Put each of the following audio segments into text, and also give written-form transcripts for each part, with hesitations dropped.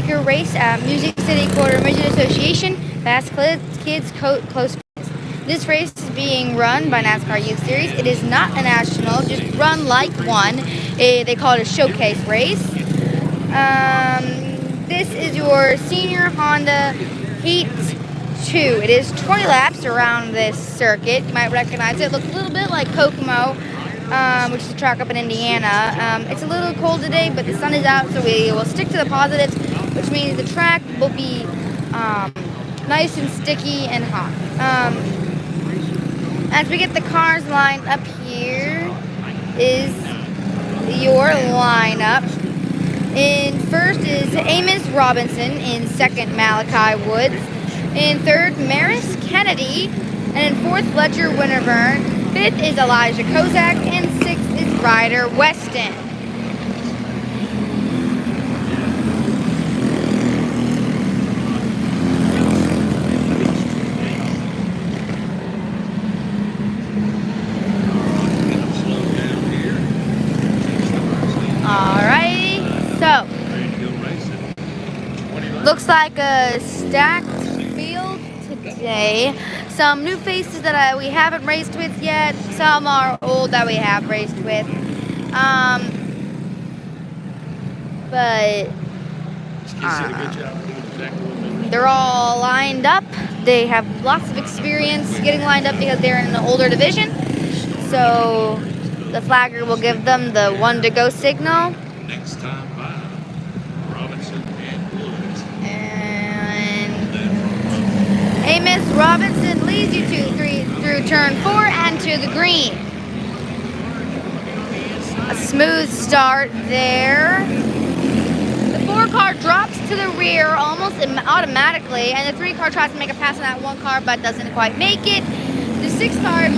your race at Music City Quarter Midget Association Fast Kids Close. This race is being run by NASCAR Youth Series. It is not a national, just run like one. They call it a showcase race. This is your senior Honda Heat 2. It is 20 laps around this circuit. You might recognize it. It looks a little bit like Kokomo, which is a track up in Indiana. It's a little cold today, but the sun is out, so we will stick to the positives, which means the track will be nice and sticky and hot. As we get the cars lined up, here is your lineup. In first is Amos Robinson. In second, Malachi Woods. In third, Maris Kennedy. And in fourth, Fletcher Winterburn. Fifth is Elijah Kozak. And sixth is Ryder Weston. Looks like a stacked field today. Some new faces that we haven't raced with yet. Some are old that we have raced with. But they're all lined up. They have lots of experience getting lined up because they're in an older division. So the flagger will give them the 1 to go signal. Next time by Robinson and Woods. Amos Robinson leads you through turn 4 and to the green. A smooth start there. The 4 car drops to the rear almost automatically, and the 3 car tries to make a pass on that 1 car but doesn't quite make it. The 6 car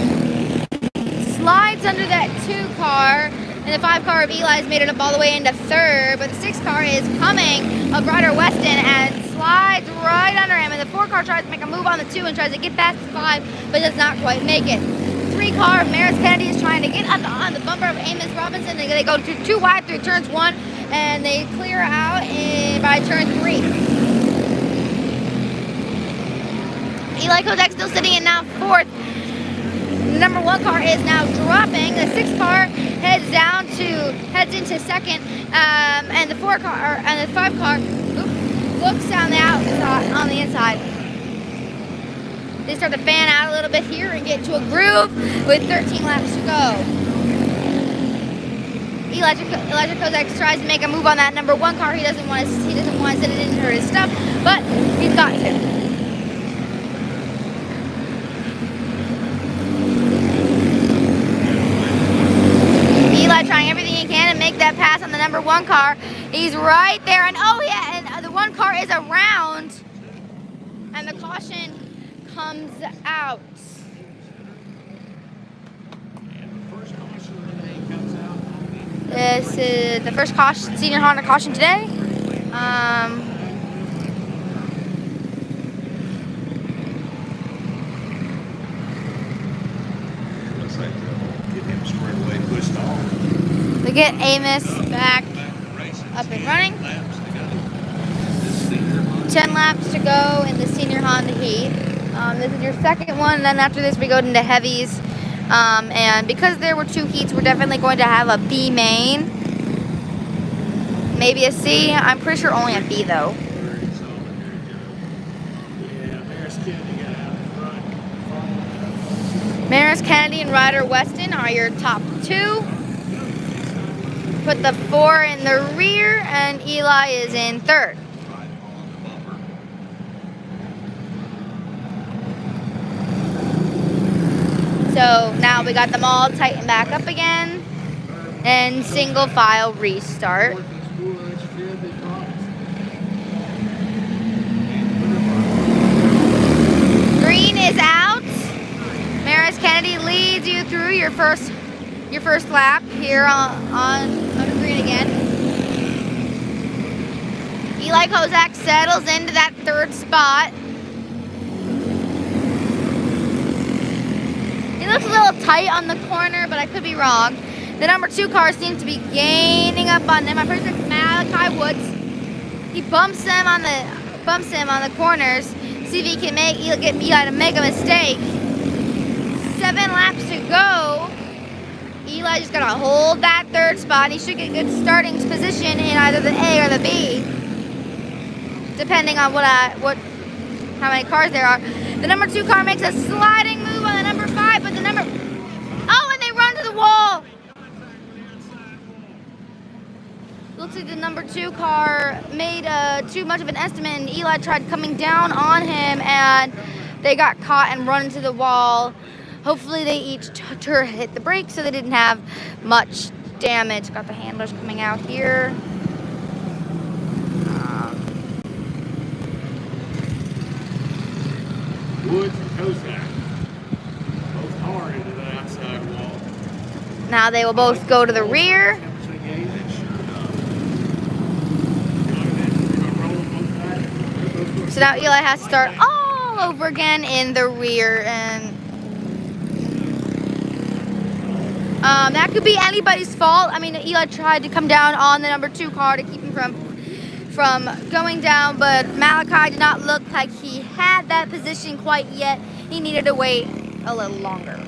slides under that 2 car, and the 5 car of Eli's made it up all the way into 3rd, but the 6 car is coming of Ryder Weston and slides right under him, and the 4 car tries to make a move on the 2 and tries to get past the 5, but does not quite make it. The 3 car of Maris Kennedy is trying to get on the bumper of Amos Robinson. They go too wide through turns 1, and they clear out by turn 3. Eli Kozak still sitting in now 4th. The number 1 car is now dropping. The 6 car heads into 2nd, and the 4 car and the 5 car looks down the outside on the inside. They start to fan out a little bit here and get into a groove with 13 laps to go. Elijah Kozak tries to make a move on that number 1 car. He doesn't want to sit it in hurt his stuff, but he's got to. Trying everything he can to make that pass on the number 1 car. He's right there, and oh yeah, and the 1 car is around, and the caution comes out. This is the first caution, senior Honda caution today. Looks like get him squared away, pushed off. We get Amos back up and running. 10 laps to go in the senior Honda Heat. This is your second one, and then after this we go into heavies. And because there were 2 heats, we're definitely going to have a B main. Maybe a C. I'm pretty sure only a B though. Maris Kennedy and Ryder Weston are your top 2. Put the 4 in the rear, and Eli is in 3rd. So now we got them all tightened back up again, and single file restart. Green is out. Maris Kennedy leads you through your first lap here on the green again. Eli Kozak settles into that 3rd spot. He looks a little tight on the corner, but I could be wrong. The number 2 car seems to be gaining up on him. I'm pretty sure it's Malachi Woods. He bumps him on the corners. See if he can get Eli to make a mistake. 7 laps to go. Eli just gotta hold that 3rd spot. He should get a good starting position in either the A or the B, depending on how many cars there are. The number 2 car makes a sliding move on the number 5, but and they run to the wall. Looks like the number 2 car made too much of an estimate, and Eli tried coming down on him, and they got caught and run into the wall. Hopefully they each hit the brakes so they didn't have much damage. Got the handlers coming out here. Woods and Kozak both hard into the outside wall. Now they will both go to the rear. So now Eli has to start all over again in the rear, and that could be anybody's fault. I mean, Eli tried to come down on the number 2 car to keep him from going down, but Malachi did not look like he had that position quite yet. He needed to wait a little longer.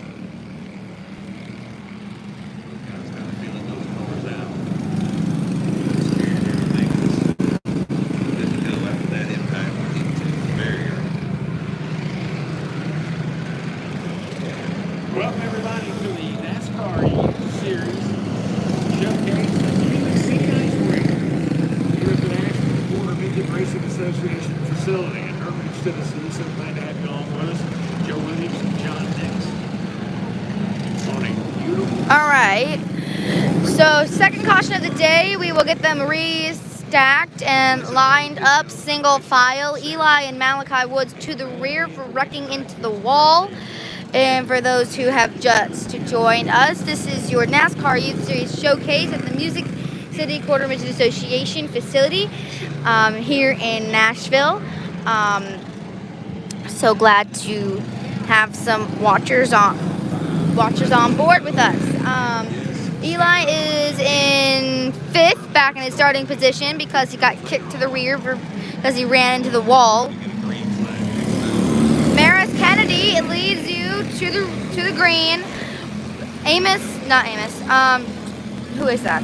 Welcome everybody to the NASCAR Youth Series Showcase at the Ice Rink here at the National Border Midget Racing Association facility in Hermitage, Tennessee. So glad to have you all with us. Joe Williams and John Nix. On a beautiful. All right. So 2nd caution of the day, we will get them stacked and lined up single file. Eli and Malachi Woods to the rear for wrecking into the wall. And for those who have just joined us, this is your NASCAR Youth Series Showcase at the Music City Quarter Midget Association facility here in Nashville. So glad to have some watchers on board with us. Eli is in 5th, back in his starting position because he got kicked to the rear because he ran into the wall. Maris Kennedy, it leads you to the green. Who is that?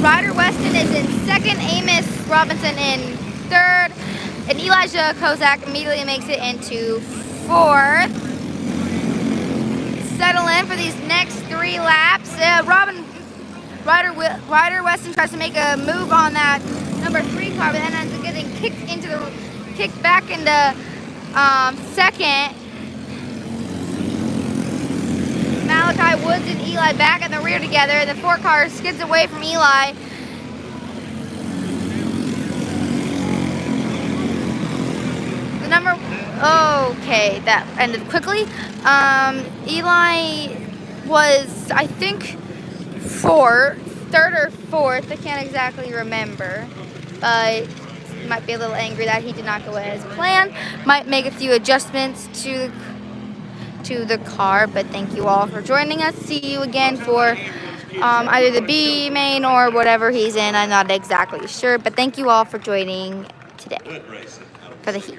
Ryder Weston is in 2nd, Amos Robinson in 3rd, and Elijah Kozak immediately makes it into 4th. Settle in for these next 3 laps. Ryder Weston tries to make a move on that number 3 car, but then ends up getting kicked back into 2nd. Malachi Woods and Eli back in the rear together. The 4 car skids away from Eli. Okay, that ended quickly. Eli was, I think, 3rd or 4th. I can't exactly remember. But might be a little angry that he did not go as planned. Might make a few adjustments to the car, but thank you all for joining us. See you again for either the B main or whatever he's in. I'm not exactly sure, but thank you all for joining today for the heat.